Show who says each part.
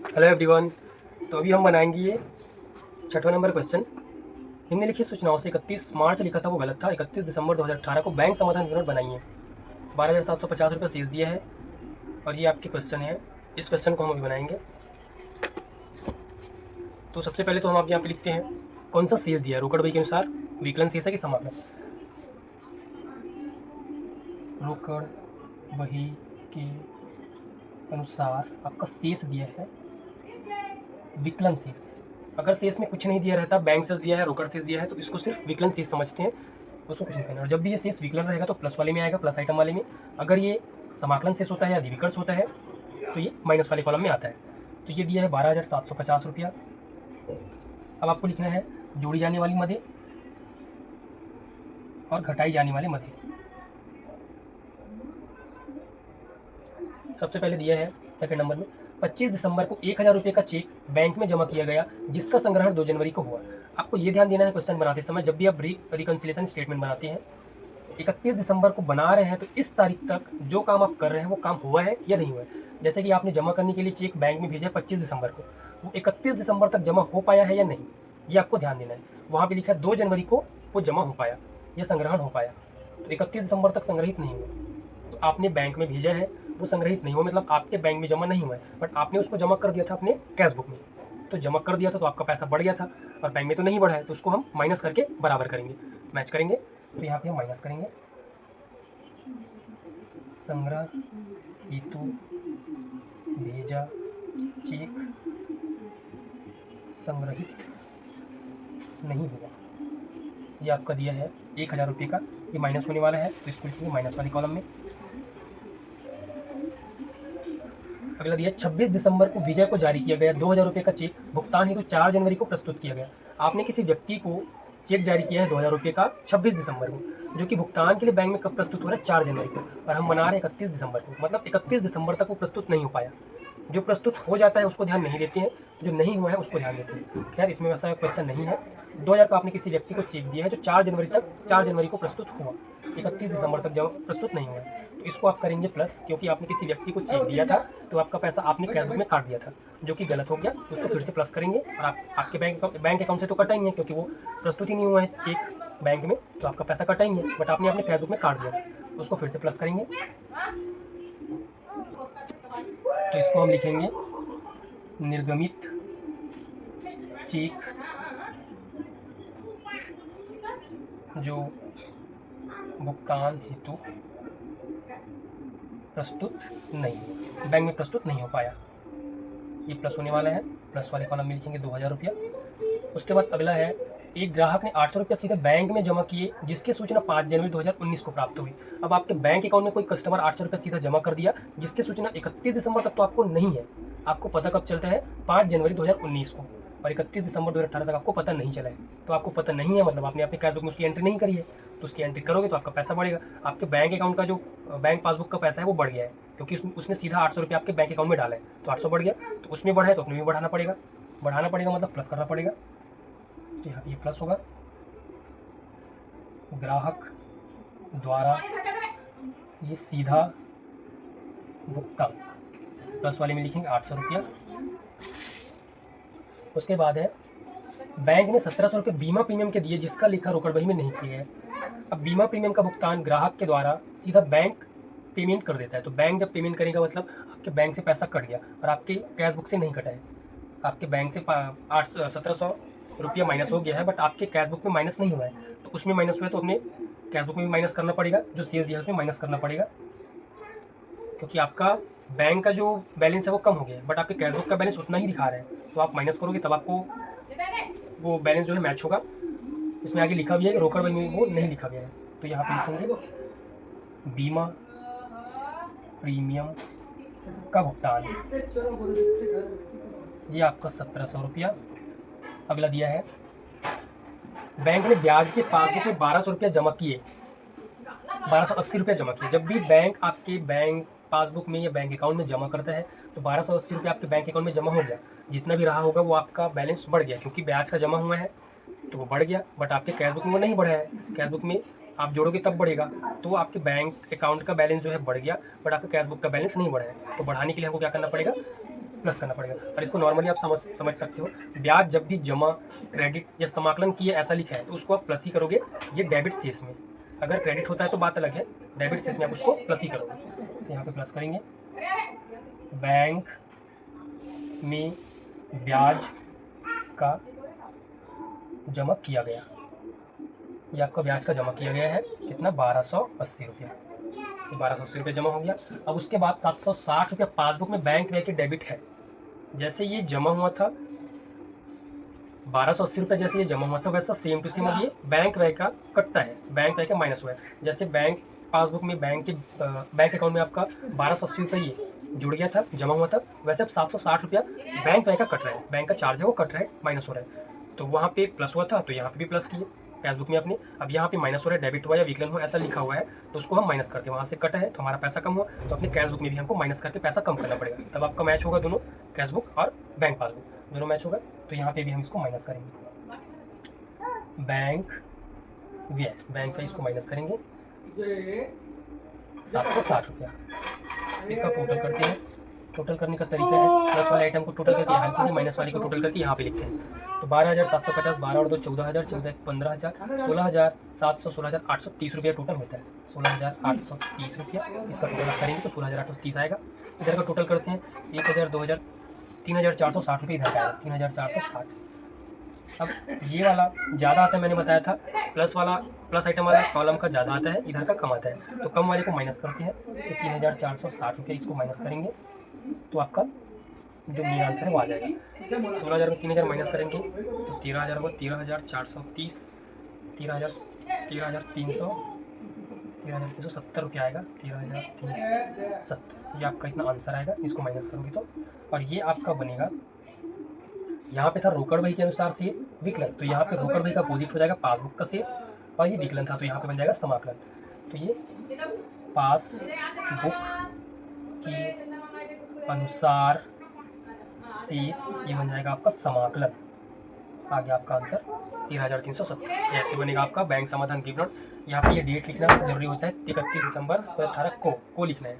Speaker 1: Hello everyone. तो अभी हम बनाएंगे ये छठवां नंबर क्वेश्चन। निम्नलिखित सूचनाओं से 31 मार्च लिखा था वो गलत था। 31 दिसंबर 2018 को बैंक समाधान विवरण बनाइए। 12,750 रुपये शेष दिया है और ये आपके क्वेश्चन है। इस क्वेश्चन को हम अभी बनाएंगे। तो सबसे पहले तो हम आप यहाँ पे लिखते हैं कौन सा शेष दिया है। रोकड़ बही के अनुसार विकलन शेष है कि समाकलन। रोकड़ बही के अनुसार आपका शेष दिया है विकलन शेष। अगर शेष में कुछ नहीं दिया रहता, बैंक शेष दिया है, रोकड़ शेष दिया है, तो इसको सिर्फ विकलन शेष समझते हैं, उसको कुछ नहीं करना। और जब भी ये शेष विकलन रहेगा तो प्लस वाले में आएगा, प्लस आइटम वाले में। अगर ये समाकलन शेष होता है या अधिविकर्ष होता है तो ये माइनस वाले कॉलम में आता है। तो ये दिया है 12,750 रुपया। अब आपको लिखना है जोड़ी जाने वाली मदें और घटाई जाने वाले मदें। सबसे पहले दिया है सेकंड नंबर में 25 दिसंबर को 1,000 रुपये का चेक बैंक में जमा किया गया जिसका संग्रहण 2 जनवरी को हुआ। आपको ये ध्यान देना है क्वेश्चन बनाते समय, जब भी आप रिकंसिलेशन स्टेटमेंट बनाते हैं 31 दिसंबर को बना रहे हैं तो इस तारीख तक जो काम आप कर रहे हैं वो काम हुआ है या नहीं हुआ है। जैसे कि आपने जमा करने के लिए चेक बैंक में भेजा है 25 दिसंबर को, वो 31 दिसंबर तक जमा हो पाया है या नहीं, ये आपको ध्यान देना है। वहाँ पे लिखा है 2 जनवरी को वो जमा हो पाया या संग्रहण हो पाया, तो 31 दिसंबर तक संग्रहित नहीं हुआ। तो आपने बैंक में भेजा है, वो संग्रहित नहीं हुआ, मतलब आपके बैंक में जमा नहीं हुआ है, बट आपने उसको जमा कर दिया था अपने कैश बुक में। तो जमा कर दिया था तो आपका पैसा बढ़ गया था और बैंक में तो नहीं बढ़ा है, तो उसको हम माइनस करके बराबर करेंगे, मैच करेंगे। तो यहाँ पे हम माइनस करेंगे। संग्रह हेतु भेजा चेक संग्रहित नहीं हुआ, ये आपका दिया है 1,000 रुपये का, ये माइनस होने वाला है तो इसको लिखेंगे माइनस वाले कॉलम में। अगला दिया 26 दिसंबर को विजय को जारी किया गया 2,000 रुपये का चेक भुगतान हेतु 4 जनवरी को प्रस्तुत किया गया। आपने किसी व्यक्ति को चेक जारी किया है 2,000 रुपये का 26 दिसंबर को, जो कि भुगतान के लिए बैंक में कब प्रस्तुत हो रहा है, 4 जनवरी को, और हम बना रहे हैं 31 दिसंबर को, मतलब 31 दिसंबर तक वो प्रस्तुत नहीं हो पाया। जो प्रस्तुत हो जाता है उसको ध्यान नहीं देते हैं, जो नहीं हुआ है उसको ध्यान देते हैं। खैर इसमें वैसा क्वेश्चन नहीं है। 2,000 का आपने किसी व्यक्ति को चेक दिया है जो 4 जनवरी को प्रस्तुत हुआ, 31 दिसंबर तक जब प्रस्तुत नहीं हुआ, तो इसको आप करेंगे प्लस, क्योंकि आपने किसी व्यक्ति को चेक दिया था तो आपका पैसा आपने कैश बुक में काट दिया था, जो कि गलत हो गया, तो उसको फिर से प्लस करेंगे। और आपके बैंक अकाउंट से तो कटा ही है, क्योंकि वो प्रस्तुत ही नहीं हुआ है चेक बैंक में, तो आपका पैसा कटा ही है, बट आपने अपने कैश बुक में काट दिया, तो उसको फिर से प्लस करेंगे। तो इसको हम लिखेंगे निर्गमित चेक जो भुगतान हेतु प्रस्तुत नहीं, बैंक में प्रस्तुत नहीं हो पाया, ये प्लस होने वाला है, प्लस वाले कॉलम में लिखेंगे 2,000 रुपया। उसके बाद अगला है एक ग्राहक ने 800 रुपया सीधे बैंक में जमा किए जिसकी सूचना 5 जनवरी 2019 को प्राप्त हुई। अब आपके बैंक अकाउंट में कोई कस्टमर 800 रुपया सीधा जमा कर दिया जिसकी सूचना 31 दिसंबर तक तो आपको नहीं है। आपको पता कब चलता है, 5 जनवरी 2019 को, और 31 दिसंबर 2018 तक आपको पता नहीं चला है। तो आपको पता नहीं है मतलब आपने अपने कैश बुक में उसकी एंट्री नहीं करी है, तो उसकी एंट्री करोगे तो आपका पैसा बढ़ेगा। आपके बैंक अकाउंट का जो बैंक पासबुक का पैसा है वो बढ़ गया है, क्योंकि उसने सीधा 800 रुपया आपके बैंक अकाउंट में डाला है, तो 800 बढ़ गया, तो उसमें बढ़ा है तो अपने भी बढ़ाना पड़ेगा। मतलब प्लस करना पड़ेगा, तो यहाँ ये प्लस होगा। ग्राहक द्वारा ये सीधा भुगतान, प्लस वाले में लिखेंगे 800 रुपया। उसके बाद है बैंक ने 1700 रुपये बीमा प्रीमियम के दिए जिसका लेखा रोकड़ बही में नहीं किया है। अब बीमा प्रीमियम का भुगतान ग्राहक के द्वारा सीधा बैंक पेमेंट कर देता है, तो बैंक जब पेमेंट करेगा मतलब आपके बैंक से पैसा कट गया और आपके कैश बुक से नहीं कटा है। आपके बैंक से 1700 रुपया माइनस हो गया है, बट आपके कैश बुक में माइनस नहीं हुआ है, तो उसमें माइनस हुआ है तो अपने कैश बुक में भी माइनस करना पड़ेगा, जो शेष दिया है उसमें माइनस करना पड़ेगा, क्योंकि आपका बैंक का जो बैलेंस है वो कम हो गया है, बट आपके कैश बुक का बैलेंस उतना ही दिखा रहा है, तो आप माइनस करोगे तब आपको वो बैलेंस जो है मैच होगा। इसमें आगे लिखा भी है कि रोकड़ बही में वो नहीं लिखा गया है, तो यहाँ पे लिखेंगे बीमा प्रीमियम का भुगतान, ये आपका 1700 रुपया। अगला दिया है बैंक ने ब्याज के पासबुक में 1200 रुपया जमा किए, 1280 रुपया जमा किए। जब भी बैंक आपके बैंक पासबुक में या बैंक अकाउंट में जमा करता है तो 1280 रुपया आपके बैंक अकाउंट में जमा हो गया, जितना भी रहा होगा वो आपका बैलेंस बढ़ गया, क्योंकि ब्याज का जमा हुआ है तो वो बढ़ गया, बट आपके कैश बुक में वो नहीं बढ़ा है। कैश बुक में आप जोड़ोगे तब बढ़ेगा, तो आपके बैंक अकाउंट का बैलेंस जो है बढ़ गया, बट आपका कैश बुक का बैलेंस नहीं बढ़ा है। तो बढ़ाने के लिए हमको क्या करना पड़ेगा, प्लस करना पड़ेगा। और इसको नॉर्मली आप समझ सकते हो, ब्याज जब भी जमा, क्रेडिट या समाकलन किए ऐसा लिखा है तो उसको आप प्लस ही करोगे। ये डेबिट शेष में, अगर क्रेडिट होता है तो बात अलग है, डेबिट शेष में आप उसको प्लस ही करोगे। तो यहाँ पे प्लस करेंगे। बैंक में ब्याज का जमा किया गया, ये आपका ब्याज का जमा किया गया है कितना, 1280 रुपया। 1280 रुपये जमा हो गया। अब उसके बाद 760 रुपया पासबुक में बैंक व्यय के डेबिट है। जैसे ये जमा हुआ था 1280 रुपये, जैसे ये जमा हुआ था वैसा सेम टू सेम अब ये बैंक व्यय का कटता है, बैंक व्यय का माइनस हुआ है। जैसे बैंक पासबुक में बैंक अकाउंट में आपका 1280 रुपये ये जुड़ गया था, जमा हुआ था, वैसे अब 760 रुपया बैंक व्यय का कट रहा है, बैंक का चार्ज है वो कट रहा है, माइनस हो रहा है। तो वहाँ पे प्लस हुआ था तो यहाँ पे भी प्लस किए पासबुक में अपने। अब यहाँ पे माइनस हो रहा है, डेबिट हुआ या विकलन हुआ ऐसा लिखा हुआ है, तो उसको हम माइनस करते हैं। वहाँ से कटा है तो हमारा पैसा कम हुआ, तो अपने कैश बुक में भी हमको माइनस करके पैसा कम करना पड़ेगा, तब आपका मैच होगा दोनों, कैश बुक और बैंक पासबुक दोनों मैच होगा। तो यहाँ पे भी हम इसको माइनस करेंगे, बैंक व्यय, बैंक का इसको माइनस करेंगे 760 रुपया। इसका टोटल करते हैं। टोटल करने का तरीका है, प्लस वाले आइटम को टोटल करके यहाँ लिखेंगे, माइनस वाले को टोटल करके यहाँ पे लिखते हैं। तो 12,750, 12 और 2 14,000, 14 15,000, 16,700, 16,830 रुपया टोटल होता है। 16,830 रुपया इसका टोटल आप करेंगे तो 16,830 आएगा। इधर का टोटल करते हैं, 1,000, 2,000, 3,460 रुपये इधर का आएगा, 3,460। अब ये वाला ज़्यादा आता है, मैंने बताया था, प्लस आइटम वाला कॉलम का ज़्यादा आता है, इधर का कम आता है, तो कम वाले को माइनस करते हैं। तो 3,460 रुपये इसको माइनस करेंगे तो आपका जो मेन आंसर है वो आ जाएगा। 16,000 में 3,000 माइनस करेंगे तो 13,000 होगा, 13,430, 13,370 रुपया आएगा, 13,370, ये आपका इतना आंसर आएगा। इसको माइनस करोगे तो, और ये आपका बनेगा, यहाँ पे था रोकड़ बही के अनुसार शेष विकलन, तो यहाँ पे रोकड़ बही का अपोजिट हो जाएगा पासबुक का शेष, और ये विकलन था तो यहाँ पे बन जाएगा समाकलन। तो ये पासबुक के अनुसार शेष, ये बन जाएगा आपका समाकलन। आ गया आपका आंसर 13,370। ऐसे बनेगा आपका बैंक समाधान विवरण। यहाँ पे ये डेट लिखना जरूरी होता है, 31 दिसंबर 2018 को लिखना है।